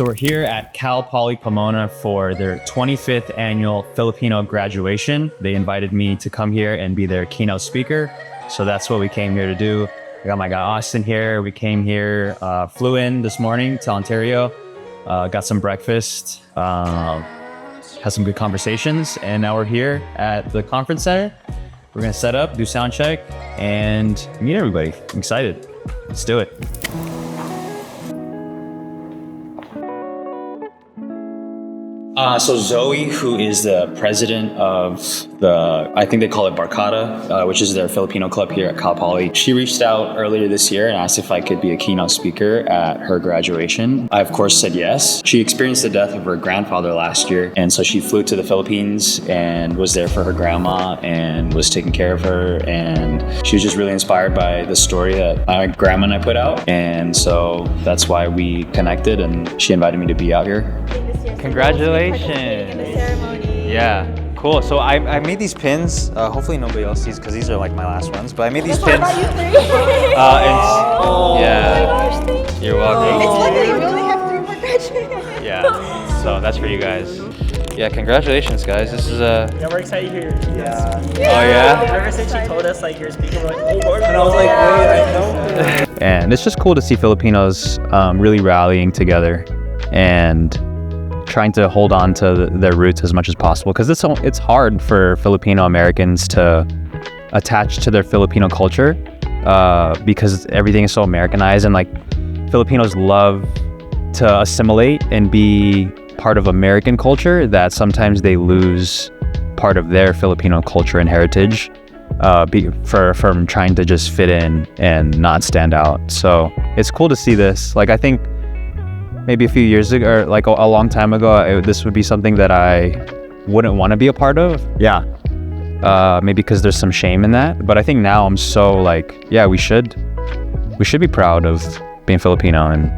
So we're here at Cal Poly Pomona for their 25th Annual Filipino Graduation. They invited me to come here and be their keynote speaker. So that's what we came here to do. I got my guy Austin here. We came here, flew in this morning to Ontario, got some breakfast, had some good conversations, and now we're here at the conference center. We're gonna set up, do sound check, and meet everybody. I'm excited. Let's do it. So Zoe, who is the president of I think they call it Barkada, which is their Filipino club here at Cal Poly. She reached out earlier this year and asked if I could be a keynote speaker at her graduation. I, of course, said yes. She experienced the death of her grandfather last year, and so she flew to the Philippines and was there for her grandma and was taking care of her. And she was just really inspired by the story that my grandma and I put out. And so that's why we connected, and she invited me to be out here. Congratulations. Yeah, cool. So I made these pins. Hopefully nobody else sees because these are like my last ones. But I made these pins. Yeah. You're welcome. It's lucky we only have 3 more graduates. Yeah. So that's for you guys. Yeah, congratulations, guys. This is Yeah, we're excited you here. Yeah. Oh yeah. Ever since she told us like you're speaking, we're like, oh Lord. And I was like, wait, I know. And it's just cool to see Filipinos really rallying together and trying to hold on to their roots as much as possible, because it's hard for Filipino Americans to attach to their Filipino culture because everything is so Americanized, and like Filipinos love to assimilate and be part of American culture that sometimes they lose part of their Filipino culture and heritage from trying to just fit in and not stand out. So it's cool to see this. Like, I think maybe a few years ago, or like a long time ago, this would be something that I wouldn't want to be a part of. Yeah. Maybe because there's some shame in that. But I think now I'm so like, yeah, we should be proud of being Filipino and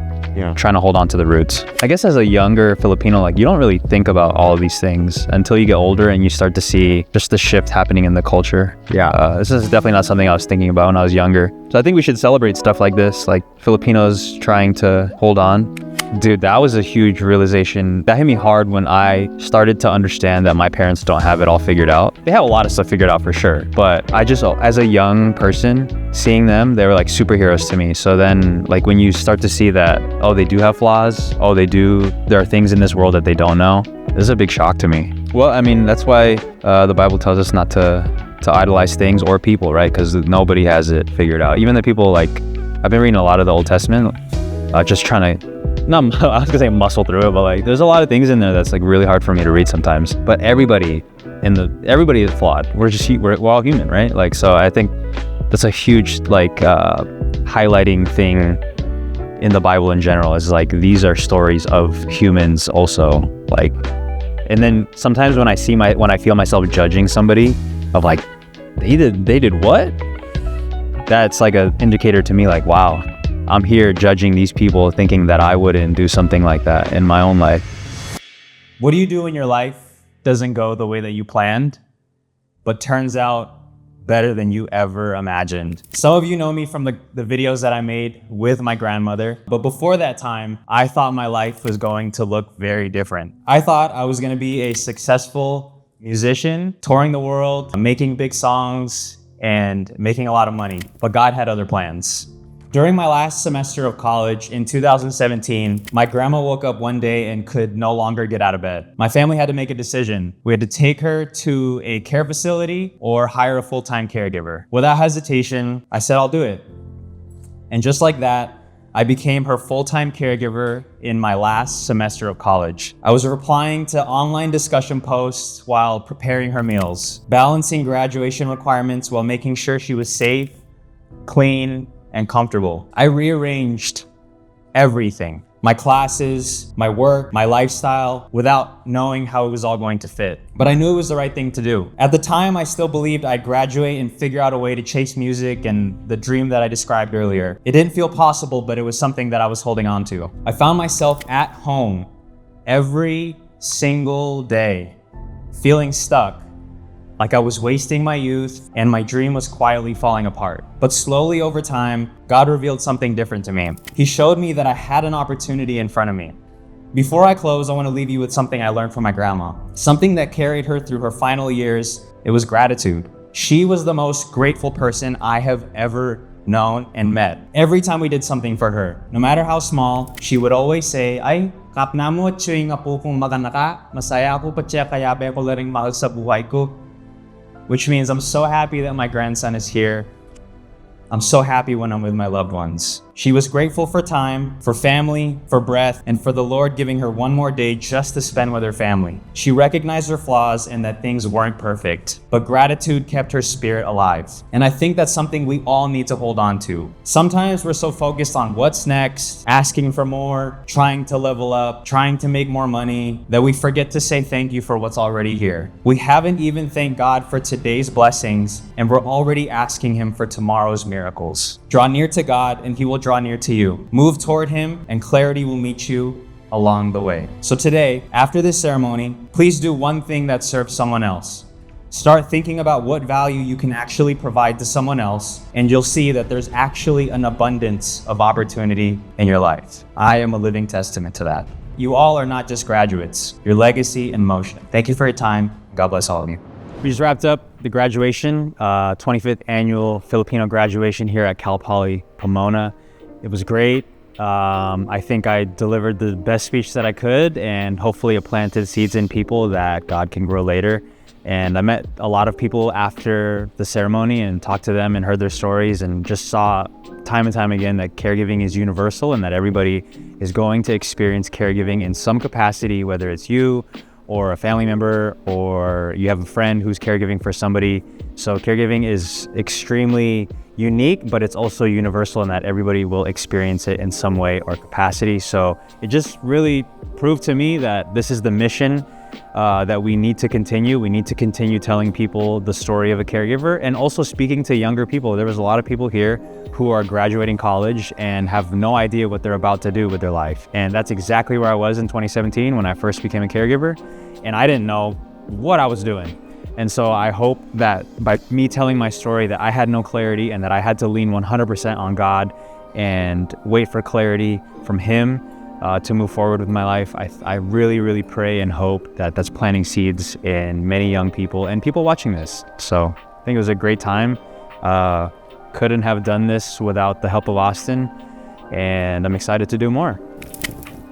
trying to hold on to the roots. I guess as a younger Filipino, like, you don't really think about all of these things until you get older and you start to see just the shift happening in the culture. Yeah. This is definitely not something I was thinking about when I was younger. So I think we should celebrate stuff like this, like Filipinos trying to hold on. Dude, that was a huge realization. That hit me hard when I started to understand that my parents don't have it all figured out. They have a lot of stuff figured out for sure, but I just, as a young person, seeing them, they were like superheroes to me. So then, like, when you start to see that, oh, they do have flaws, there are things in this world that they don't know, this is a big shock to me. Well, I mean, that's why the Bible tells us not to idolize things or people, right? Because nobody has it figured out. Even the people, like, I've been reading a lot of the Old Testament, just trying to, I was gonna say muscle through it, but like there's a lot of things in there that's like really hard for me to read sometimes. But everybody is flawed. We're all human, right? Like, so I think that's a huge like highlighting thing in the Bible in general, is like these are stories of humans also. Like, and then sometimes when I feel myself judging somebody of like they did what? That's like an indicator to me, like, wow, I'm here judging these people thinking that I wouldn't do something like that in my own life. What do you do when your life doesn't go the way that you planned, but turns out better than you ever imagined? Some of you know me from the videos that I made with my grandmother, but before that time, I thought my life was going to look very different. I thought I was gonna be a successful musician, touring the world, making big songs, and making a lot of money, but God had other plans. During my last semester of college in 2017, my grandma woke up one day and could no longer get out of bed. My family had to make a decision. We had to take her to a care facility or hire a full-time caregiver. Without hesitation, I said, I'll do it. And just like that, I became her full-time caregiver in my last semester of college. I was replying to online discussion posts while preparing her meals, balancing graduation requirements while making sure she was safe, clean, and comfortable. I rearranged everything, my classes, my work, my lifestyle, without knowing how it was all going to fit. But I knew it was the right thing to do. At the time, I still believed I'd graduate and figure out a way to chase music and the dream that I described earlier. It didn't feel possible, but it was something that I was holding on to. I found myself at home every single day, feeling stuck, like I was wasting my youth and my dream was quietly falling apart. But slowly over time, God revealed something different to me. He showed me that I had an opportunity in front of me. Before I close, I want to leave you with something I learned from my grandma. Something that carried her through her final years. It was gratitude. She was the most grateful person I have ever known and met. Every time we did something for her, no matter how small, she would always say, "Ay, kap na mo, tsuy nga po kung maganda ka, masaya ako pa siya kaya ba ko laring mahal sa buhay ko." Which means I'm so happy that my grandson is here. I'm so happy when I'm with my loved ones. She was grateful for time, for family, for breath, and for the Lord giving her one more day just to spend with her family. She recognized her flaws and that things weren't perfect, but gratitude kept her spirit alive. And I think that's something we all need to hold on to. Sometimes we're so focused on what's next, asking for more, trying to level up, trying to make more money, that we forget to say thank you for what's already here. We haven't even thanked God for today's blessings, and we're already asking Him for tomorrow's miracles. Draw near to God, and He will draw near to you. Move toward Him, and clarity will meet you along the way. So today, after this ceremony, please do one thing that serves someone else. Start thinking about what value you can actually provide to someone else, and you'll see that there's actually an abundance of opportunity in your life. I am a living testament to that. You all are not just graduates, your legacy in motion. Thank you for your time. God bless all of you. We just wrapped up the graduation, 25th Annual Filipino Graduation here at Cal Poly Pomona. It was great. I think I delivered the best speech that I could, and hopefully it planted seeds in people that God can grow later. And I met a lot of people after the ceremony and talked to them and heard their stories, and just saw time and time again that caregiving is universal and that everybody is going to experience caregiving in some capacity, whether it's you or a family member, or you have a friend who's caregiving for somebody. So caregiving is extremely unique, but it's also universal in that everybody will experience it in some way or capacity. So it just really proved to me that this is the mission that we need to continue. We need to continue telling people the story of a caregiver, and also speaking to younger people. There was a lot of people here who are graduating college and have no idea what they're about to do with their life. And that's exactly where I was in 2017 when I first became a caregiver, and I didn't know what I was doing. And so I hope that by me telling my story that I had no clarity and that I had to lean 100% on God and wait for clarity from Him to move forward with my life. I really, really pray and hope that that's planting seeds in many young people and people watching this. So I think it was a great time. Couldn't have done this without the help of Austin, and I'm excited to do more.